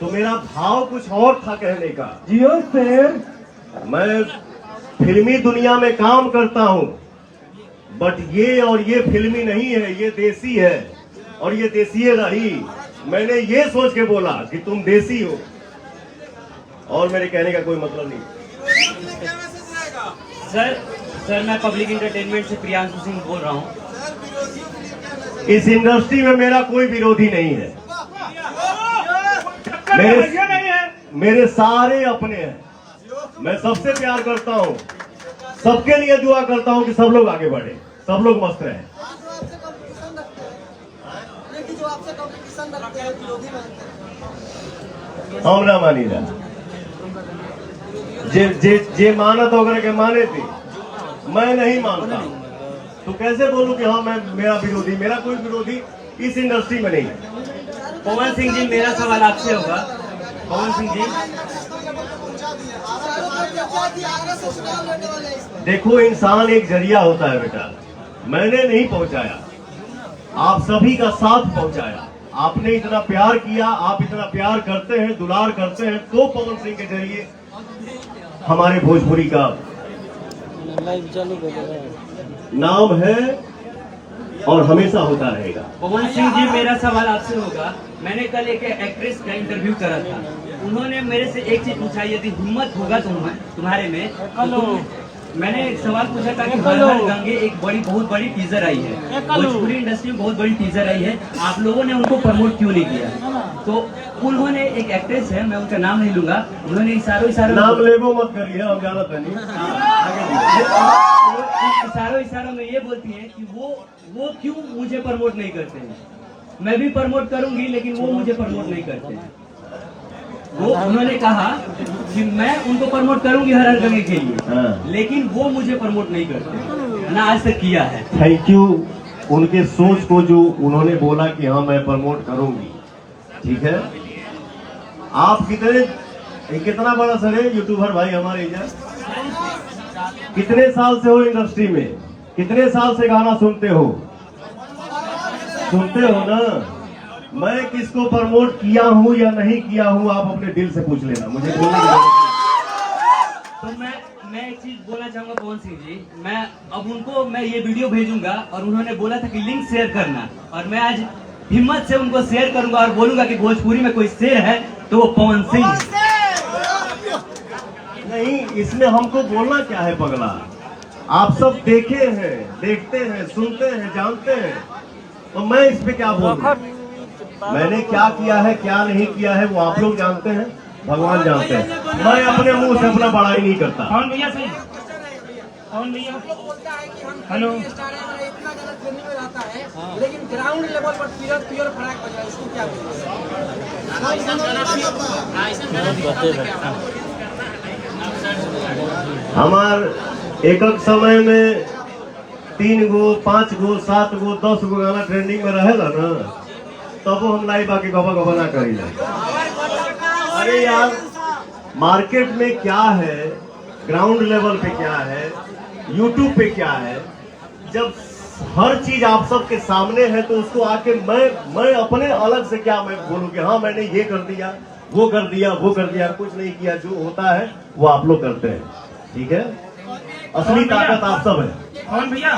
तो मेरा भाव कुछ और था कहने का। जियो सर। मैं फिल्मी दुनिया में काम करता हूँ, बट ये और ये फिल्मी नहीं है, ये देसी है और ये देसी रही। मैंने ये सोच के बोला कि तुम देसी हो, और मेरे कहने का कोई मतलब नहीं। सर मैं पब्लिक एंटरटेनमेंट से प्रियांशु सिंह बोल रहा हूँ। इस इंडस्ट्री में मेरा कोई विरोधी नहीं है, मेरे सारे अपने हैं। मैं सबसे प्यार करता हूँ, सबके लिए दुआ करता हूँ कि सब लोग आगे बढ़े, सब लोग मस्त रहे। हम ना मानी जा जे मानत वगैरह के माने थी, मैं नहीं मानता। तो कैसे बोलूं कि हाँ मैं मेरा विरोधी, मेरा कोई विरोधी इस इंडस्ट्री में नहीं है। पवन सिंह जी, मेरा सवाल आपसे होगा। पवन सिंह जी, देखो इंसान एक जरिया होता है बेटा, मैंने नहीं पहुंचाया, आप सभी का साथ पहुंचाया। आपने इतना प्यार किया, आप इतना प्यार करते हैं, दुलार करते हैं, तो पवन सिंह के जरिए हमारे भोजपुरी का नाम है और हमेशा होता रहेगा। पवन सिंह जी, मेरा सवाल आपसे होगा। मैंने कल एक एक्ट्रेस का इंटरव्यू करा था, उन्होंने मेरे से एक चीज पूछा, यदि हिम्मत होगा तुम्हारे में तो मैंने एक सवाल पूछा था कि हर हर गंगे एक बहुत बड़ी टीजर आई है, भोजपुरी इंडस्ट्री में बहुत बड़ी टीजर आई है, आप लोगों ने उनको प्रमोट क्यों नहीं किया? तो उन्होंने, एक एक्ट्रेस है, मैं उनका नाम नहीं लूंगा, उन्होंने इशारों नाम लेबो मत करिए, हम जानत नहीं। इशारों में ये बोलती है कि वो क्यों मुझे प्रमोट नहीं करते हैं। मैं भी प्रमोट करूंगी लेकिन वो मुझे प्रमोट नहीं करते हैं। वो उन्होंने कहा कि मैं उनको प्रमोट करूंगी हर हर गंगे के लिए, लेकिन वो मुझे प्रमोट नहीं करते, ना आज तक किया है। थैंक यू उनके सोच को, जो उन्होंने बोला कि हाँ मैं प्रमोट करूंगी। ठीक है, आप कितना बड़ा सर है यूट्यूबर भाई हमारे इधर, कितने साल से हो इंडस्ट्री में, कितने साल से गाना सुनते हो ना? मैं किसको प्रमोट किया हूँ या नहीं किया हूँ, आप अपने दिल से पूछ लेना, मुझे बोलने की जरूरत नहीं। तो मैं एक चीज बोलना चाहूंगा पवन सिंह जी, मैं मैं ये वीडियो भेजूंगा और उन्होंने बोला था कि लिंक शेयर करना, और मैं आज हिम्मत से उनको शेयर करूंगा और बोलूंगा कि भोजपुरी में कोई शेर है तो वो पवन सिंह। नहीं, इसमें हमको बोलना क्या है पगला? आप सब देखे हैं, देखते हैं, सुनते हैं, जानते हैं, तो मैं इस पे क्या बोलूं? मैंने क्या किया है, क्या नहीं किया है, वो आप लोग जानते हैं, भगवान जानते हैं। मैं अपने मुंह से अपना बड़ाई नहीं करता। कौन भैया सही? कौन भैया? हेलो। लेकिन ग्राउंड लेवल पर प्योर फराक बजा, इसको क्या हमार एक समय में 3 गो 5 गो 7 गो 10 गो गाना ट्रेंडिंग में रहेला ना, तब वो हम लाइव आके गबा ना करी। अरे यार, मार्केट में क्या है, ग्राउंड लेवल पे क्या है, यूट्यूब पे क्या है, जब हर चीज आप सबके सामने है तो उसको आके मैं अपने अलग से क्या मैं बोलूं कि हाँ मैंने ये कर दिया, वो कर दिया, वो कर दिया, कुछ नहीं किया। जो होता है वो आप लोग करते हैं, ठीक है? असली ताकत आप सब है। कौन भैया?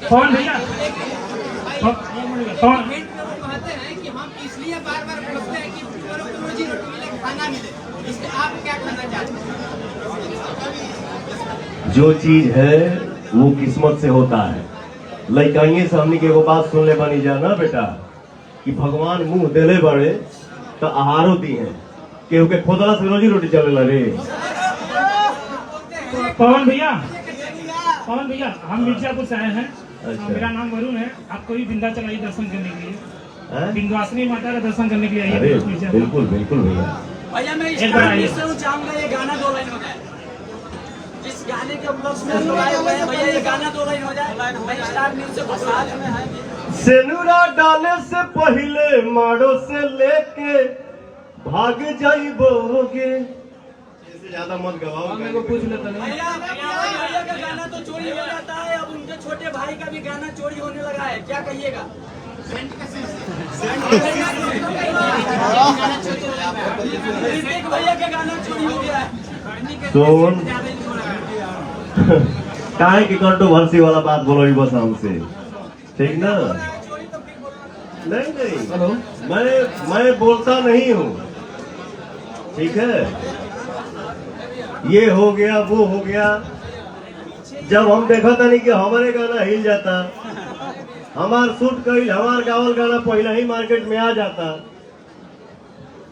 कौन भैया? कौन? कहते हैं कि हम इसलिए बार-बार पूछते हैं कि रोजी रोटी मिले, खाना मिले, इससे आप क्या कहना चाहते हैं? जो चीज है वो किस्मत से होता है। लइकाइए से हमनी के एगो बात सुन ले बनी जा ना बेटा, कि भगवान मुंह देले बड़े तो आहारो दी है, केहू के खोदला से रोजी रोटी चलेला रे। पवन भैया, हम मिर्जापुर से आए हैं। अच्छा। मेरा नाम वरुण है। आपको भी विंध्याचल आइए दर्शन करने के लिए, विंध्यवासिनी माता का दर्शन करने के लिए आइए। बिल्कुल बिल्कुल भैया। भैया मैं चाहूंगा ये गाना 2 लाइन हो जाए, जिस गाने के उपलक्ष्य में लोग आए हुए हैं, भैया ये गाना 2 लाइन हो जाए। मैं स्टार न्यूज़ से साथ में है। सेनुरा डाले से पहले माड़ो से लेके भाग जाइबोगे, से ज्यादा मत गवाओ। मेरे को पूछ लेता नहीं। भैया का गाना तो चोरी हो जाता है, अब उनके छोटे भाई का भी गाना चोरी होने लगा है, क्या कहिएगा? भैया का गाना चोरी हो गया है। सुन काहे की कंट्रोवर्सी वाला बात बोलो ही बस हमसे, ठीक ना? नहीं हेलो, मैं बोलता नहीं हूँ, ठीक है? ये हो गया वो हो गया, जब हम देखा था नहीं कि हमारे गाना हिल जाता, हमार शूट कईल हमार गावल गाना पहले ही मार्केट में आ जाता।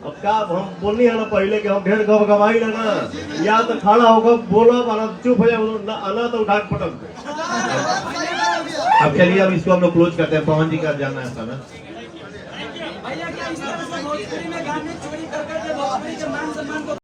अब का हम बोलनी है ना पहले कि हम ढेर गवाई ना, या तो खड़ा होकर बोलो चुप हो जाओ, आना तो उठा के पटक दो। अब चलिए, अब इसको हम लोग क्लोज करते हैं। पवन जी का जाना है ना। भैया क्या इस तरह से भोजपुरी में गाने चोरी कर करके भोजपुरी के मान सम्मान को